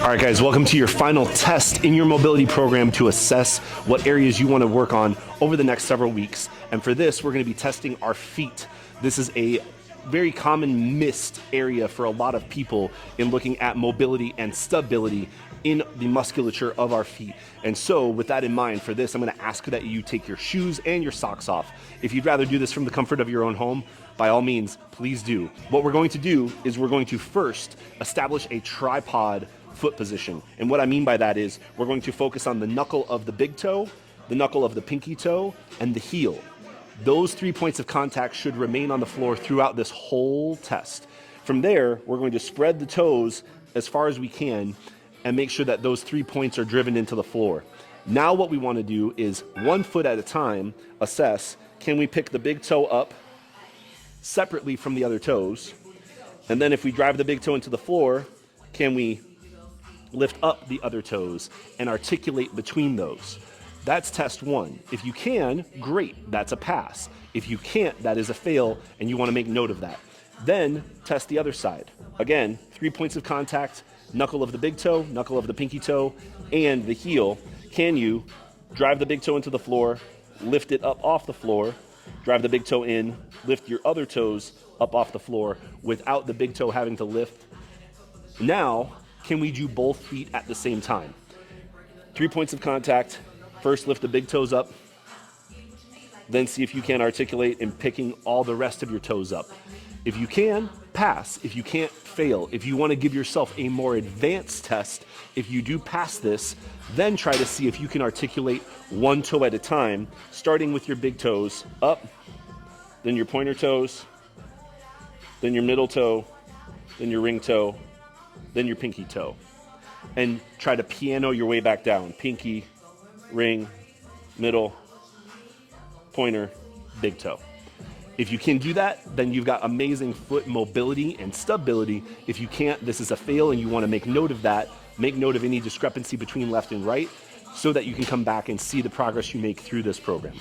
All right, guys, welcome to your final test in your mobility program to assess what areas you want to work on over the next several weeks. And for this, we're going to be testing our feet. This is a very common missed area for a lot of people in looking at mobility and stability in the musculature of our feet. And so with that in mind, for this, I'm going to ask that you take your shoes and your socks off. If you'd rather do this from the comfort of your own home, by all means, please do. What we're going to do is we're going to first establish a tripod foot position. And what I mean by that is we're going to focus on the knuckle of the big toe, the knuckle of the pinky toe, and the heel. Those 3 points of contact should remain on the floor throughout this whole test. From there, we're going to spread the toes as far as we can and make sure that those 3 points are driven into the floor. Now what we want to do is 1 foot at a time assess, can we pick the big toe up separately from the other toes? And then if we drive the big toe into the floor, can we lift up the other toes and articulate between those? That's test 1. If you can, great, that's a pass. If you can't, that is a fail, and you want to make note of that. Then test the other side. Again, 3 points of contact, knuckle of the big toe, knuckle of the pinky toe, and the heel. Can you drive the big toe into the floor, lift it up off the floor, drive the big toe in, lift your other toes up off the floor without the big toe having to lift? Now, can we do both feet at the same time? 3 points of contact. First, lift the big toes up. Then see if you can articulate in picking all the rest of your toes up. If you can, pass. If you can't, fail. If you want to give yourself a more advanced test, if you do pass this, then try to see if you can articulate 1 toe at a time, starting with your big toes up, then your pointer toes, then your middle toe, then your ring toe, then your pinky toe. And try to piano your way back down. Pinky, ring, middle, pointer, big toe. If you can do that, then you've got amazing foot mobility and stability. If you can't, this is a fail, and you want to make note of that. Make note of any discrepancy between left and right so that you can come back and see the progress you make through this program.